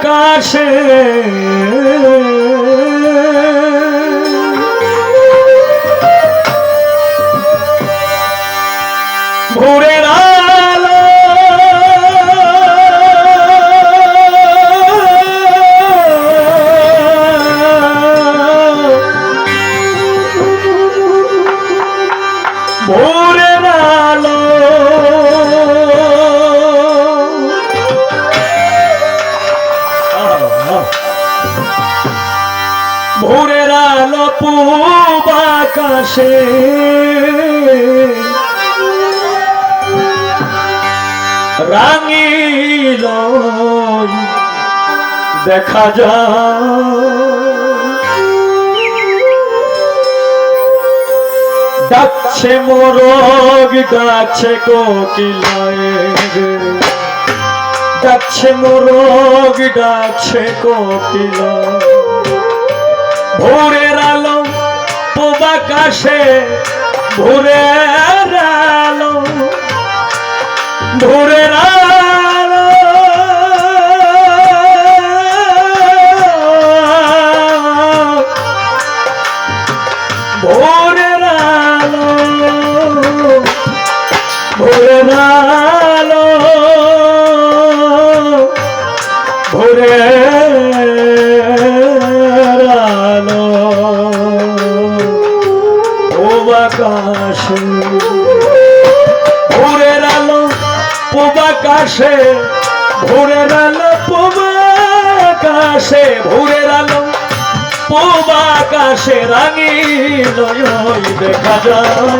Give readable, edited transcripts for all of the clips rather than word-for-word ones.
আকাশে ভোরের আলো ভোরের আলো ভোরের আলো পূব আকাশে রাঙিল দেখা যায় ডাকছে মোরগ ডাকছে কোকিলায় ডাকছে মোরগ ডাকছে কোকিলায় ভোরের আলো পূব আকাশে ভোরের আলো ভোরের আলো ভোরের আলো ভোরের আলো ভোরের আলো পূব আকাশে ভোরের আলো পূব আকাশে ভোরের আলো পূব আকাশে ভোরের আলো পূব আকাশে রাঙিল দেখা যায়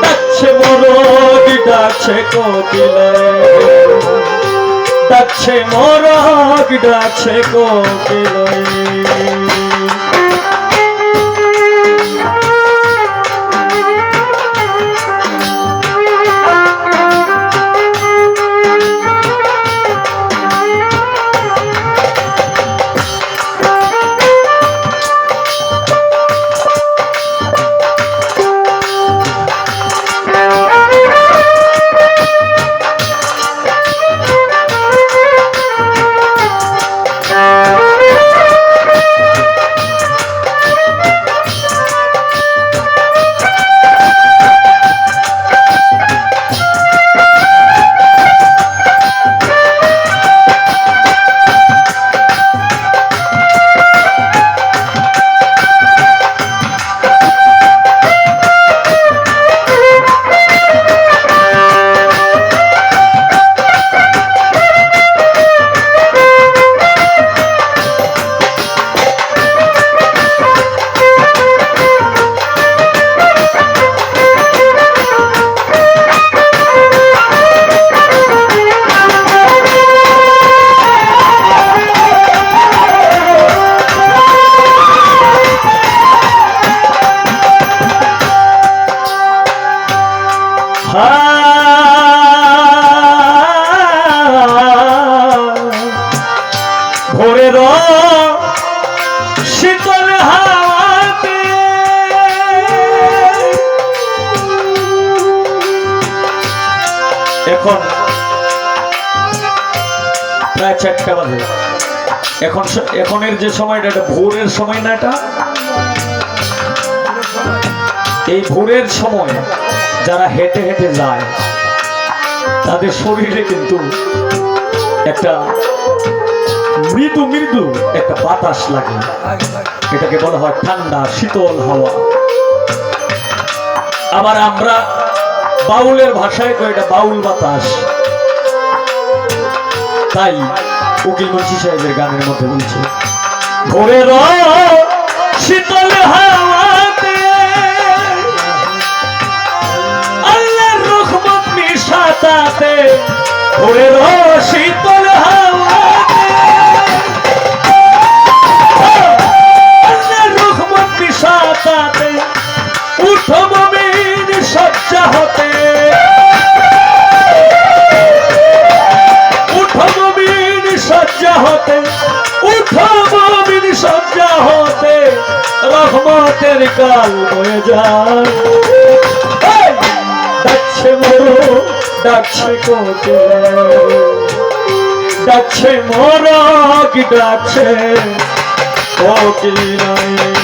ডাকছে মোরগ ডাকছে কোকিলায় ডাকছে মোরগ ডাকছে কোকিলায় ভোরের শীতল হাওয়াতে এখন প্রায় 4টা বাজে এখনের যে সময়টা এটা ভোরের সময় না এটা এই ভোরের সময় যারা হেঁটে হেঁটে যায় তাদের শরীরে কিন্তু একটা মৃদু মৃদু একটা বাতাস লাগে এটাকে বলা হয় ঠান্ডা শীতল হাওয়া আবার আমরা বাউলের ভাষায় তো এটা বাউল বাতাস তাই উকিল মুন্সি সাহেবের গানের মধ্যে বলছে ভোরের শীতল হাওয়াতে আল্লাহর রহমত মিশাতাতে ভোরের শীতল হাওয়াতে আল্লাহর রহমত মিশাতাতে উঠো মুমিন সজ্জা হতে উঠো মুমিন সজ্জা হতে উঠো মুমিন সজ্জা হতে রহমতের কাল বয়ে যায় ডাকছে মোর ডাকছে কোকিলা ডাকছে মোরগ ডাকছে কোকিলায়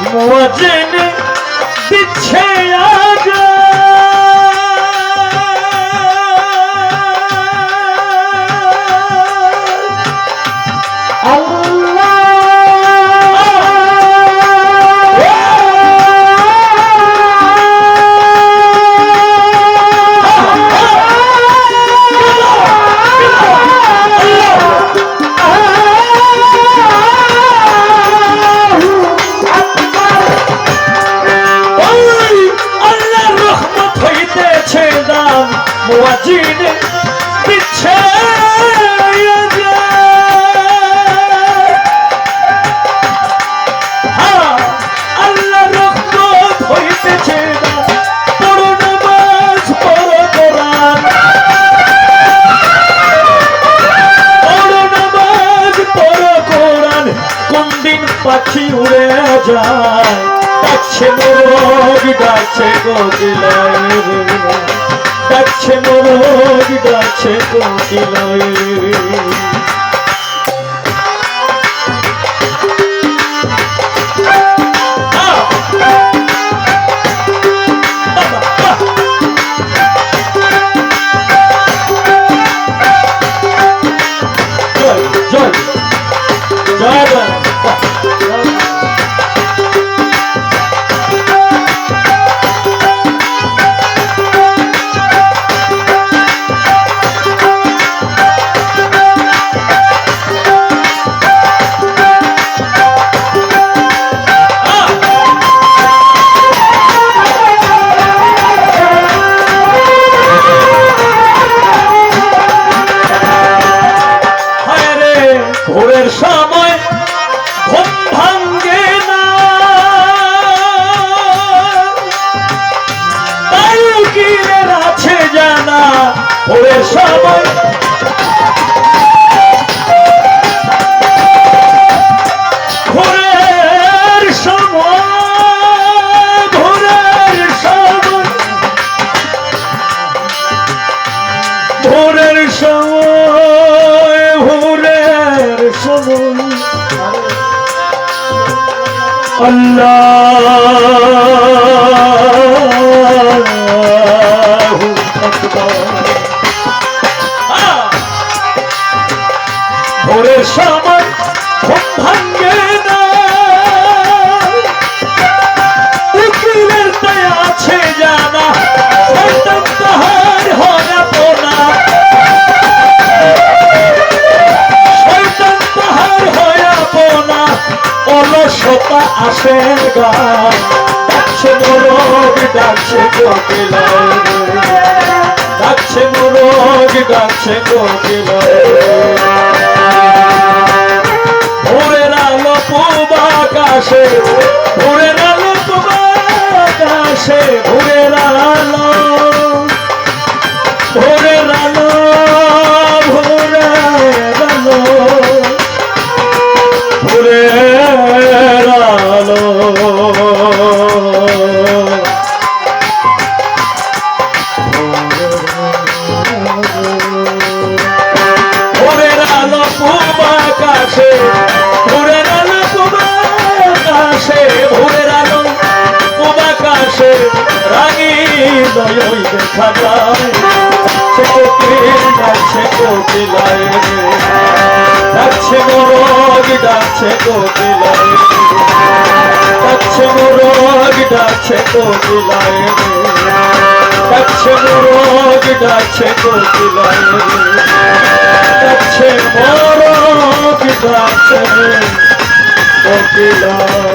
মোয়াজ্জিন দিচ্ছে মুয়াজ্জিন দিচ্ছে আল্লাহ রহমত হইতেছে পড়ো নামাজ পড়ো কোরআন পড়ো নামাজ পড়ো কোরআন কোন দিন পাখি উড়ে যায় ডাকছে মোরগ ডাকছে কোকিলায় ডাকছে মোরগ ডাকছে কোকিলায় ভোরের সময় ঘুম ভাঙ্গে না তাই উকিলের আছে জানা ভোরের সময় ভোরের সময় ভোরের সময় ভোরের সময় ভোরের সময় আল্লাহু আকবার ভোরের সময় ঘুম ভাঙ্গে না উকিলের দয়া আছে জানা শয়তান তাহার হরা পোনা শয়তান তাহার হরা পোনা অলসতা আসে গান ডাকছে মোরগ ডাকছে কোকিলায় ডাকছে মোরগ ডাকছে কোকিলায় ভোরের আলো পূবাকা আকাশে ভোরের আলো পূব আকাশে ভোরের আলো ভোরের আলো ভোরের আলো ভোরের আলো ভোরের আলো পূব আকাশে ভোরের আলো পূব আকাশে ভোরের আলো পূব আকাশে রাগী দয় দেখা যায় সে কোকিল ডাকছে কোকিলায় ডাকছে মোরগ ডাকছে কোকিলায় ডাকছে মোরগ ডাকছে কোকিলায় ডাকছে মোরগ ডাকছে কোকিলায় ডাকছে মোরগ ডাকছে কোকিলায়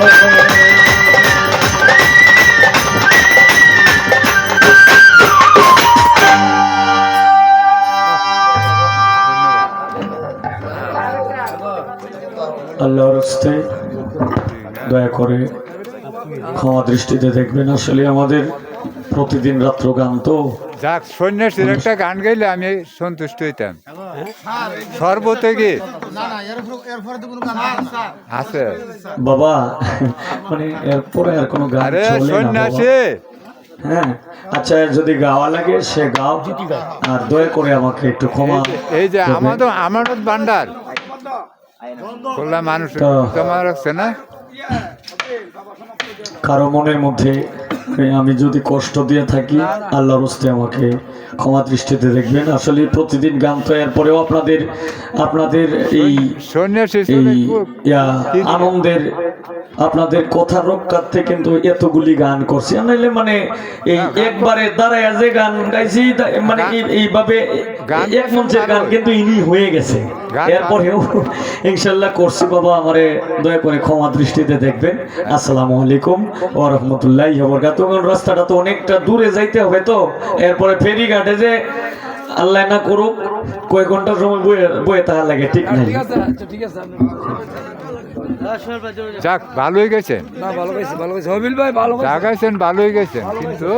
আল্লাহর হস্তে দয়া করে ক্ষমা দৃষ্টিতে দেখবেন। আসলে আমাদের প্রতিদিন রাত্র গান তো যাক সন্ন্যাসীর একটা গান গাইলে আমি সন্তুষ্ট হইতাম। সর্বত্যাগী আছে বাবা, মানে এরপরে আর কোনো গান আরে চলে না বাবা। সন্ন্যাসী হ্যাঁ আচ্ছা, যদি গাওয়া লাগে সে গাও, আর দয়া করে আমাকে একটু ক্ষমা এই যে করবেন। আমাদের আমানত ভান্ডার বললা মানুষ তো- তোমার রাখছে না কারো মনের মধ্যে আমি যদি কষ্ট দিয়ে থাকি আল্লাহর হস্তে আমাকে ক্ষমা দৃষ্টিতে দেখবেন। আসলে প্রতিদিন গান তো এরপরেও আপনাদের আপনাদের এই সন্ন্যাসী এই আনন্দের আপনাদের কথা রক্ষার্থে কিন্তু এতগুলি গান করছি, নাইলে মানে এই একবারে দাঁড়ায় যে গান গাইছি মানে এইভাবে এক মঞ্চের গান কিন্তু ইনি হয়ে গেছে। এরপরেও ইনশাল্লাহ করছি বাবা, আমারে দয়া করে ক্ষমা দৃষ্টিতে দেখবেন। আসসালামু আলাইকুম ওয়া রাহমাতুল্লাহি ওয়া বারাকাতুহু। রাস্তাটা তো অনেকটা দূরে যাইতে হবে, তো এরপরে ফেরিঘাটে যে আল্লাহ না করুক কয়েক ঘন্টার সময় বয়ে তাহার লাগে, ঠিক নাই। যাক ভালোই গেছেন, যা গাইছেন ভালোই গেছেন, কিন্তু